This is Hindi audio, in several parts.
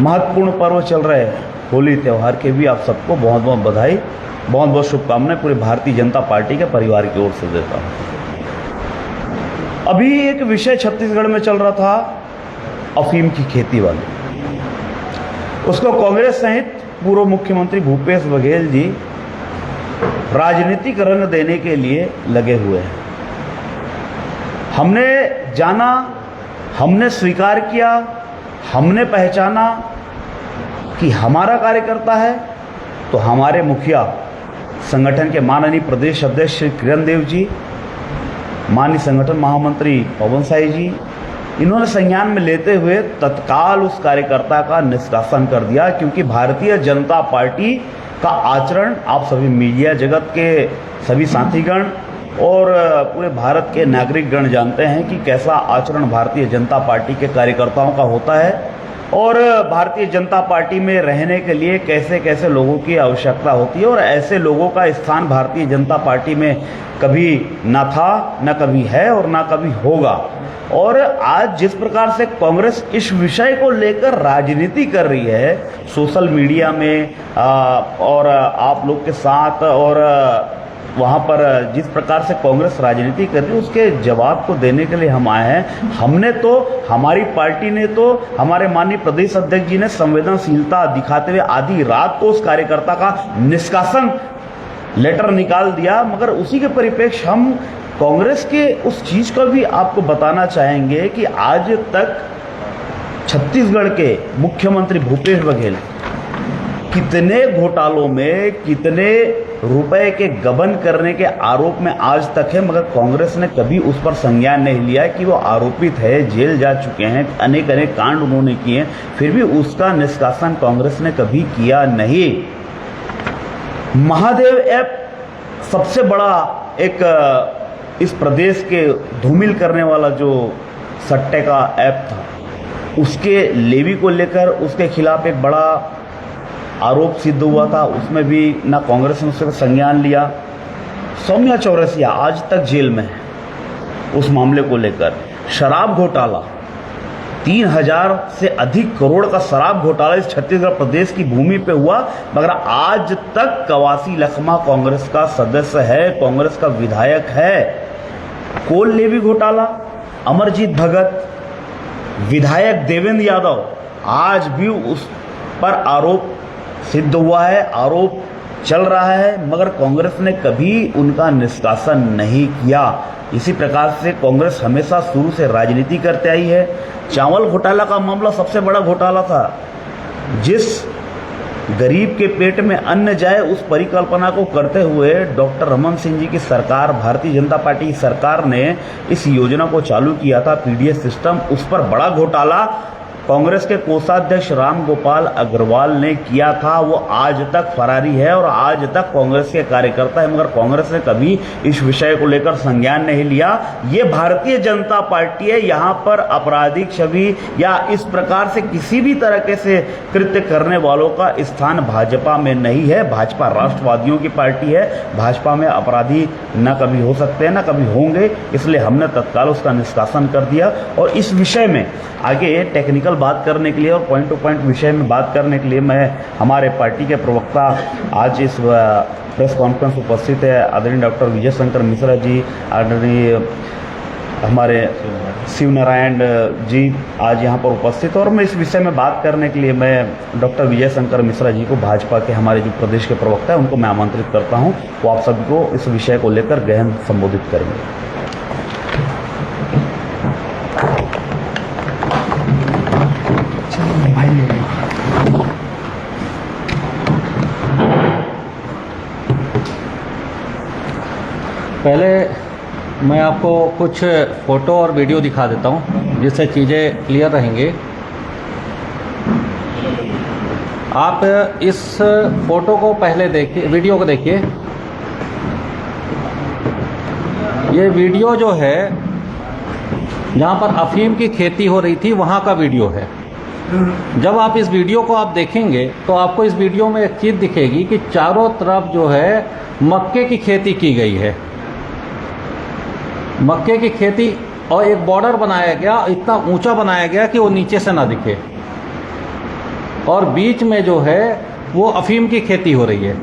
महत्वपूर्ण पर्व चल रहे हैं होली त्यौहार के भी आप सबको बहुत बहुत बधाई, बहुत बहुत शुभकामनाएं पूरे भारतीय जनता पार्टी के परिवार की ओर से देता हूं। अभी एक विषय छत्तीसगढ़ में चल रहा था अफीम की खेती वाली, उसको कांग्रेस सहित पूर्व मुख्यमंत्री भूपेश बघेल जी राजनीतिक रंग देने के लिए लगे हुए हैं। हमने जाना, हमने स्वीकार किया, हमने पहचाना कि हमारा कार्यकर्ता है तो हमारे मुखिया संगठन के माननीय प्रदेश अध्यक्ष श्री किरण देव जी, माननीय संगठन महामंत्री पवन साई जी, इन्होंने संज्ञान में लेते हुए तत्काल उस कार्यकर्ता का निष्कासन कर दिया, क्योंकि भारतीय जनता पार्टी का आचरण आप सभी मीडिया जगत के सभी साथीगण और पूरे भारत के नागरिकगण जानते हैं कि कैसा आचरण भारतीय जनता पार्टी के कार्यकर्ताओं का होता है और भारतीय जनता पार्टी में रहने के लिए कैसे कैसे लोगों की आवश्यकता होती है। और ऐसे लोगों का स्थान भारतीय जनता पार्टी में कभी ना था, ना कभी है और ना कभी होगा। और आज जिस प्रकार से कांग्रेस इस विषय को लेकर राजनीति कर रही है सोशल मीडिया में और आप लोग के साथ, और वहाँ पर जिस प्रकार से कांग्रेस राजनीति कर रही है उसके जवाब को देने के लिए हम आए हैं। हमने तो, हमारी पार्टी ने तो, हमारे माननीय प्रदेश अध्यक्ष जी ने संवेदनशीलता दिखाते हुए आधी रात को उस कार्यकर्ता का निष्कासन लेटर निकाल दिया। मगर उसी के परिप्रेक्ष्य हम कांग्रेस के उस चीज को भी आपको बताना चाहेंगे कि आज तक छत्तीसगढ़ के मुख्यमंत्री भूपेश बघेल कितने घोटालों में, कितने रुपए के गबन करने के आरोप में आज तक है, मगर कांग्रेस ने कभी उस पर संज्ञान नहीं लिया कि वो आरोपित है, जेल जा चुके हैं, अनेक अनेक कांड उन्होंने किए, फिर भी उसका निष्कासन कांग्रेस ने कभी किया नहीं। महादेव ऐप सबसे बड़ा एक इस प्रदेश के धूमिल करने वाला जो सट्टे का ऐप था, उसके लेवी को लेकर उसके खिलाफ एक बड़ा आरोप सिद्ध हुआ था, उसमें भी ना कांग्रेस ने उसका संज्ञान लिया। सौम्या चौरसिया आज तक जेल में है उस मामले को लेकर। शराब घोटाला, 3000 से अधिक करोड़ का शराब घोटाला इस छत्तीसगढ़ प्रदेश की भूमि पे हुआ, मगर आज तक कवासी लखमा कांग्रेस का सदस्य है, कांग्रेस का विधायक है। कोल लेवी घोटाला, अमरजीत भगत, विधायक देवेंद्र यादव, आज भी उस पर आरोप सिद्ध हुआ है, आरोप चल रहा है, मगर कांग्रेस ने कभी उनका निष्कासन नहीं किया। इसी प्रकार से कांग्रेस हमेशा शुरू से राजनीति करते आई है। चावल घोटाला का मामला सबसे बड़ा घोटाला था। जिस गरीब के पेट में अन्न जाए उस परिकल्पना को करते हुए डॉक्टर रमन सिंह जी की सरकार, भारतीय जनता पार्टी की सरकार ने इस योजना को चालू किया था, पीडीएस सिस्टम। उस पर बड़ा घोटाला कांग्रेस के कोषाध्यक्ष राम गोपाल अग्रवाल ने किया था। वो आज तक फरारी है और आज तक कांग्रेस के कार्यकर्ता है, मगर कांग्रेस ने कभी इस विषय को लेकर संज्ञान नहीं लिया। ये भारतीय जनता पार्टी है, यहाँ पर आपराधिक छवि या इस प्रकार से किसी भी तरीके से कृत्य करने वालों का स्थान भाजपा में नहीं है। भाजपा राष्ट्रवादियों की पार्टी है, भाजपा में अपराधी न कभी हो सकते हैं, न कभी होंगे, इसलिए हमने तत्काल उसका निष्कासन कर दिया। और इस विषय में आगे टेक्निकल बात करने के लिए और पॉइंट टू पॉइंट विषय में बात करने के लिए मैं, हमारे पार्टी के प्रवक्ता आज इस प्रेस कॉन्फ्रेंस उपस्थित है, आदरणीय डॉक्टर विजय शंकर मिश्रा जी, आदरणीय हमारे शिव नारायण जी आज यहाँ पर उपस्थित। और मैं इस विषय में बात करने के लिए मैं डॉक्टर विजय शंकर मिश्रा जी को, भाजपा के हमारे जो प्रदेश के प्रवक्ता है, उनको मैं आमंत्रित करता हूँ। वो आप सभी को इस विषय को लेकर गहन संबोधित करेंगे। पहले मैं आपको कुछ फ़ोटो और वीडियो दिखा देता हूं, जिससे चीज़ें क्लियर रहेंगी। आप इस फ़ोटो को पहले देखिए, वीडियो को देखिए। ये वीडियो जो है जहां पर अफीम की खेती हो रही थी वहां का वीडियो है। जब आप इस वीडियो को आप देखेंगे तो आपको इस वीडियो में एक चीज़ दिखेगी कि चारों तरफ जो है मक्के की खेती की गई है। मक्के की खेती और एक बॉर्डर बनाया गया, इतना ऊंचा बनाया गया कि वो नीचे से ना दिखे, और बीच में जो है वो अफीम की खेती हो रही है।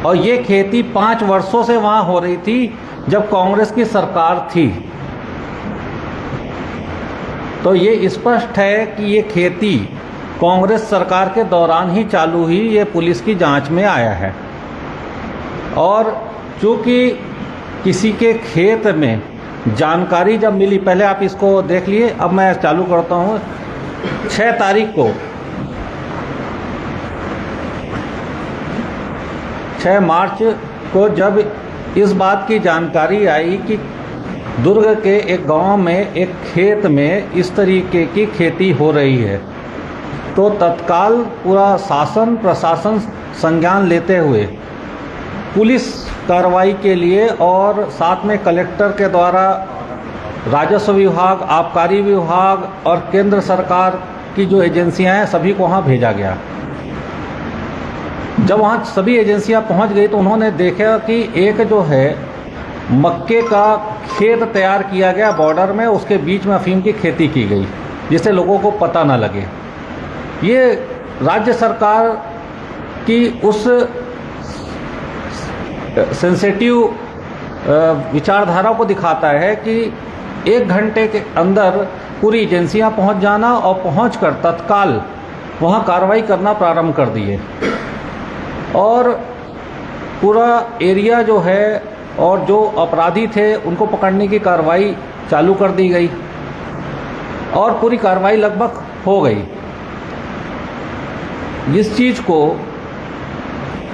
और ये खेती 5 वर्षों से वहाँ हो रही थी जब कांग्रेस की सरकार थी। तो ये स्पष्ट है कि ये खेती कांग्रेस सरकार के दौरान ही चालू हुई, ये पुलिस की जांच में आया है। और चूँकि किसी के खेत में जानकारी जब मिली, पहले आप इसको देख लिए, अब मैं चालू करता हूँ। 6 तारीख को, 6 मार्च को जब इस बात की जानकारी आई कि दुर्ग के एक गांव में एक खेत में इस तरीके की खेती हो रही है, तो तत्काल पूरा शासन प्रशासन संज्ञान लेते हुए पुलिस कार्रवाई के लिए और साथ में कलेक्टर के द्वारा राजस्व विभाग, आबकारी विभाग और केंद्र सरकार की जो एजेंसियां हैं सभी को वहाँ भेजा गया। जब वहाँ सभी एजेंसियां पहुँच गई तो उन्होंने देखा कि एक जो है मक्के का खेत तैयार किया गया बॉर्डर में, उसके बीच में अफीम की खेती की गई जिससे लोगों को पता ना लगे। ये राज्य सरकार की उस सेंसिटिव विचारधारा को दिखाता है कि 1 घंटे के अंदर पूरी एजेंसियां पहुंच जाना और पहुंचकर तत्काल वहां कार्रवाई करना प्रारंभ कर दिए, और पूरा एरिया जो है और जो अपराधी थे उनको पकड़ने की कार्रवाई चालू कर दी गई और पूरी कार्रवाई लगभग हो गई। इस चीज़ को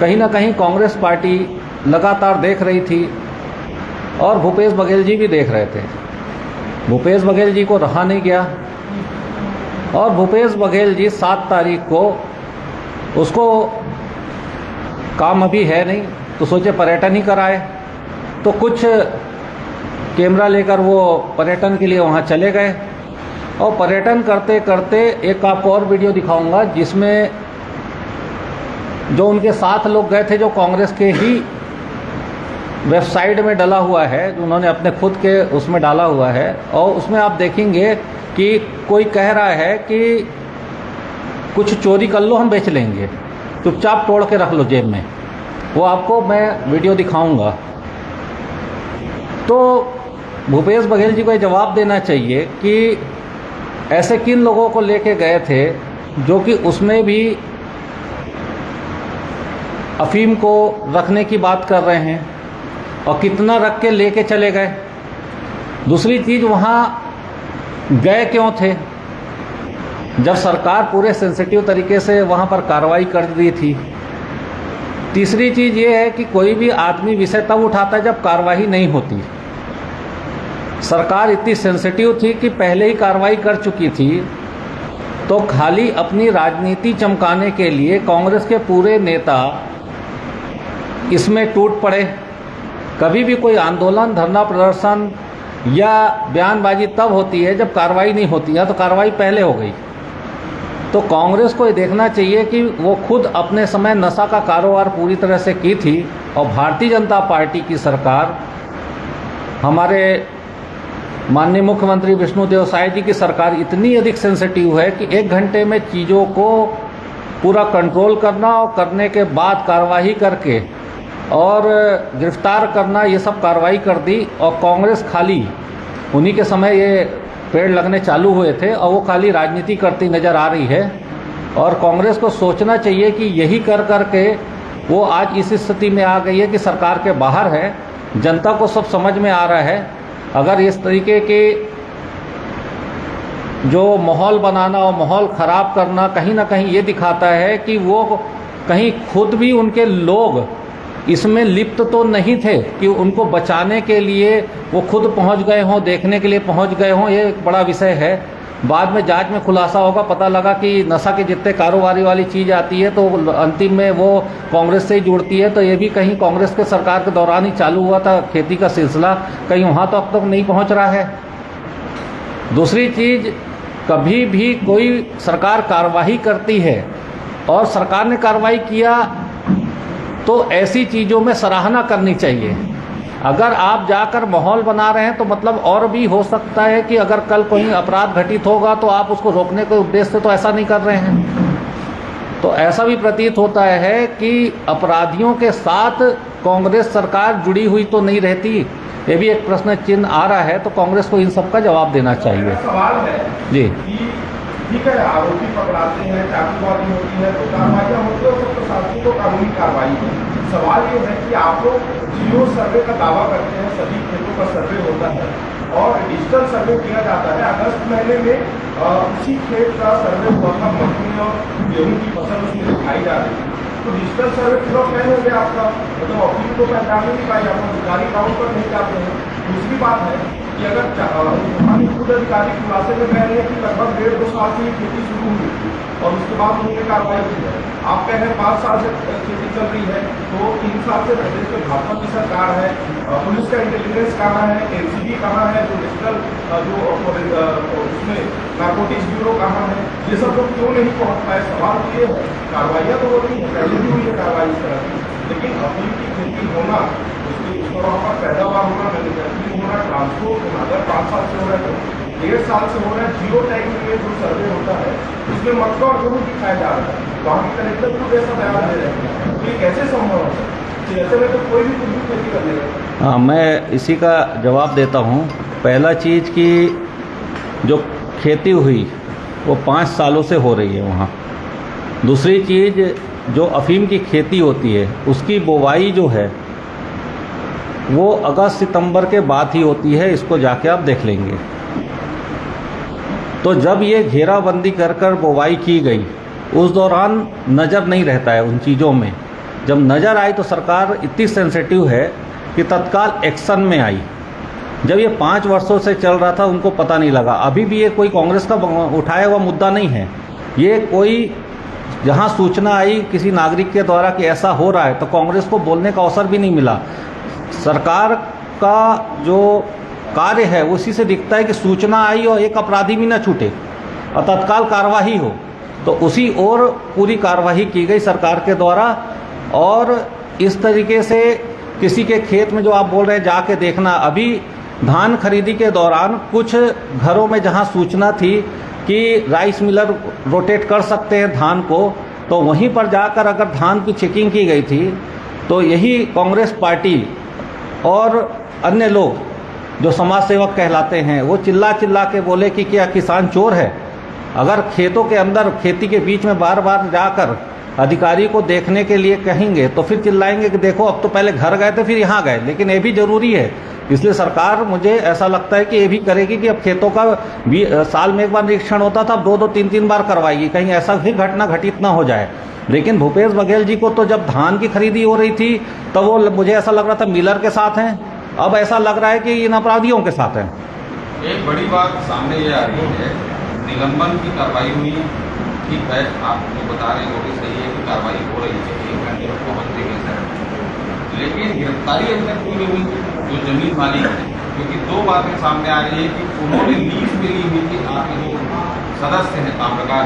कहीं ना कहीं कांग्रेस पार्टी लगातार देख रही थी और भूपेश बघेल जी भी देख रहे थे। भूपेश बघेल जी को रहा नहीं गया और भूपेश बघेल जी 7 तारीख को, उसको काम अभी है नहीं तो सोचे पर्यटन ही कराए, तो कुछ कैमरा लेकर वो पर्यटन के लिए वहाँ चले गए। और पर्यटन करते करते एक आपको और वीडियो दिखाऊंगा जिसमें जो उनके साथ लोग गए थे, जो कांग्रेस के ही वेबसाइट में डला हुआ है, जो उन्होंने अपने खुद के उसमें डाला हुआ है, और उसमें आप देखेंगे कि कोई कह रहा है कि कुछ चोरी कर लो हम बेच लेंगे, चुपचाप तोड़ के रख लो जेब में। वो आपको मैं वीडियो दिखाऊंगा। तो भूपेश बघेल जी को ये जवाब देना चाहिए कि ऐसे किन लोगों को लेके गए थे जो कि उसमें भी अफीम को रखने की बात कर रहे हैं, और कितना रख के लेके चले गए। दूसरी चीज़, वहाँ गए क्यों थे जब सरकार पूरे सेंसिटिव तरीके से वहाँ पर कार्रवाई कर दी थी। तीसरी चीज़ ये है कि कोई भी आदमी विषय तब उठाता है जब कार्रवाई नहीं होती। सरकार इतनी सेंसिटिव थी कि पहले ही कार्रवाई कर चुकी थी, तो खाली अपनी राजनीति चमकाने के लिए कांग्रेस के पूरे नेता इसमें टूट पड़े। कभी भी कोई आंदोलन, धरना प्रदर्शन या बयानबाजी तब होती है जब कार्रवाई नहीं होती है, तो कार्रवाई पहले हो गई। तो कांग्रेस को ये देखना चाहिए कि वो खुद अपने समय नशा का कारोबार पूरी तरह से की थी, और भारतीय जनता पार्टी की सरकार, हमारे माननीय मुख्यमंत्री विष्णुदेव साय जी की सरकार इतनी अधिक सेंसिटिव है कि 1 घंटे में चीज़ों को पूरा कंट्रोल करना और करने के बाद कार्रवाई करके और गिरफ्तार करना, ये सब कार्रवाई कर दी। और कांग्रेस खाली उन्हीं के समय ये पेड़ लगने चालू हुए थे और वो खाली राजनीति करती नज़र आ रही है। और कांग्रेस को सोचना चाहिए कि यही कर कर के वो आज इस स्थिति में आ गई है कि सरकार के बाहर है। जनता को सब समझ में आ रहा है। अगर इस तरीके के जो माहौल बनाना और माहौल ख़राब करना कहीं ना कहीं ये दिखाता है कि वो कहीं खुद भी, उनके लोग इसमें लिप्त तो नहीं थे कि उनको बचाने के लिए वो खुद पहुंच गए हों, देखने के लिए पहुंच गए हों। ये एक बड़ा विषय है। बाद में जांच में खुलासा होगा, पता लगा कि नशा के जितने कारोबारी वाली चीज़ आती है तो अंतिम में वो कांग्रेस से ही जुड़ती है। तो ये भी कहीं कांग्रेस के सरकार के दौरान ही चालू हुआ था खेती का सिलसिला, कहीं वहाँ तो अब तक नहीं पहुँच रहा है। दूसरी चीज़, कभी भी कोई सरकार कार्रवाई करती है और सरकार ने कार्रवाई किया तो ऐसी चीज़ों में सराहना करनी चाहिए। अगर आप जाकर माहौल बना रहे हैं तो मतलब और भी हो सकता है कि अगर कल कोई अपराध घटित होगा तो आप उसको रोकने के उद्देश्य से तो ऐसा नहीं कर रहे हैं। तो ऐसा भी प्रतीत होता है कि अपराधियों के साथ कांग्रेस सरकार जुड़ी हुई तो नहीं रहती। ये भी एक प्रश्न चिन्ह आ रहा है, तो कांग्रेस को इन सब का जवाब देना चाहिए। सवाल है जी ठीक है, आरोपी पकड़ाते हैं, चाकूबाजी होती है, तो कार्रवाइयाँ होती है, सब प्रशासन को कानूनी कार्रवाई है। सवाल ये है कि आप लोग जियो सर्वे का दावा करते हैं, सभी खेतों का सर्वे होता है और डिजिटल सर्वे किया जाता है। अगस्त महीने में उसी खेत का सर्वे हुआ था, मक्की और गेहूँ की फसल उसमें दिखाई जा रही है। तो डिजिटल सर्वे पूरा फैल हो गया आपका, मतलब अपनी को पहचान नहीं पाई, आप अधिकारी काउंट पर नहीं जाते हैं। दूसरी बात है कि अगर खुद अधिकारी खुलासे में कह रहे हैं कि लगभग 1.5-2 साल से ये खेती शुरू हुई थी और उसके बाद उन्होंने कार्रवाई की है। आप कह रहे हैं 5 साल से खेती चल रही है, तो 3 साल से प्रदेश में भाजपा की सरकार है, पुलिस का इंटेलिजेंस कहाँ है, एनसीबी कहाँ है, जो डिजिटल जो उसमें नारकोटिक्स ब्यूरो कहाँ है, ये सब लोग क्यों नहीं पहुँच पाए? सवाल तो ये है। कार्रवाइयाँ तो हो रही है, पहले भी हुई है कार्रवाई इस तरह की, लेकिन अफीम की खेती होना, उसके वहाँ पर पैदावार होना, मैन्युफैक्चरिंग होना, ट्रांसपोर्ट होना, अगर 5 साल से हो रहा है तो 1.5 साल से हो रहा है। जीरो टाइम में जो सर्वे होता है उसमें मक्का और गेहूँ दिखाया जा रहा है, वहाँ के कलेक्टर को ऐसा बयान दे रहे हैं, तो ये कैसे संभव है? ऐसे में तो कोई भी कुछ भी खेती कर लेगा। हाँ, मैं इसी का जवाब देता हूँ। पहला चीज़ कि जो खेती हुई वो 5 सालों से हो रही है वहाँ। दूसरी चीज़, जो अफीम की खेती होती है उसकी बुवाई जो है वो अगस्त सितंबर के बाद ही होती है, इसको जाके आप देख लेंगे। तो जब ये घेराबंदी कर कर बुवाई की गई उस दौरान नज़र नहीं रहता है उन चीज़ों में। जब नज़र आई तो सरकार इतनी सेंसिटिव है कि तत्काल एक्शन में आई। जब ये 5 वर्षों से चल रहा था उनको पता नहीं लगा। अभी भी ये कोई कांग्रेस का उठाया हुआ मुद्दा नहीं है, ये कोई जहाँ सूचना आई किसी नागरिक के द्वारा कि ऐसा हो रहा है तो कांग्रेस को बोलने का अवसर भी नहीं मिला। सरकार का जो कार्य है उसी से दिखता है कि सूचना आई और एक अपराधी भी न छूटे और तत्काल कार्यवाही हो, तो उसी ओर पूरी कार्यवाही की गई सरकार के द्वारा। और इस तरीके से किसी के खेत में जो आप बोल रहे हैं जाके देखना, अभी धान खरीदी के दौरान कुछ घरों में जहां सूचना थी कि राइस मिलर रोटेट कर सकते हैं धान को, तो वहीं पर जाकर अगर धान की चेकिंग की गई थी तो यही कांग्रेस पार्टी और अन्य लोग जो समाज सेवक कहलाते हैं वो चिल्ला चिल्ला के बोले कि क्या किसान चोर है। अगर खेतों के अंदर खेती के बीच में बार बार जाकर अधिकारी को देखने के लिए कहेंगे तो फिर चिल्लाएंगे कि देखो अब तो पहले घर गए थे फिर यहाँ गए। लेकिन ये भी जरूरी है, इसलिए सरकार मुझे ऐसा लगता है कि ये भी करेगी कि अब खेतों का भी साल में एक बार निरीक्षण होता था, अब 2-2, 3-3 बार करवाएगी, कहीं ऐसा भी घटना घटित ना हो जाए। लेकिन भूपेश बघेल जी को तो जब धान की खरीदी हो रही थी तब वो मुझे ऐसा लग रहा था मिलर के साथ हैं, अब ऐसा लग रहा है कि इन अपराधियों के साथ हैं। एक बड़ी बात सामने ये आ रही है, निलंबन की कार्रवाई हुई, ठीक है, आप जो बता रहे हैं वो भी सही है कि कार्रवाई हो रही है, 1 घंटे में मुख्यमंत्री के साथ, लेकिन गिरफ्तारी अभी तक कोई नहीं हुई जो जमीन मालिक है। क्योंकि 2 बातें सामने आ रही है कि उन्होंने लीज पे ली हुई थी, आपके जो सदस्य हैं कामगार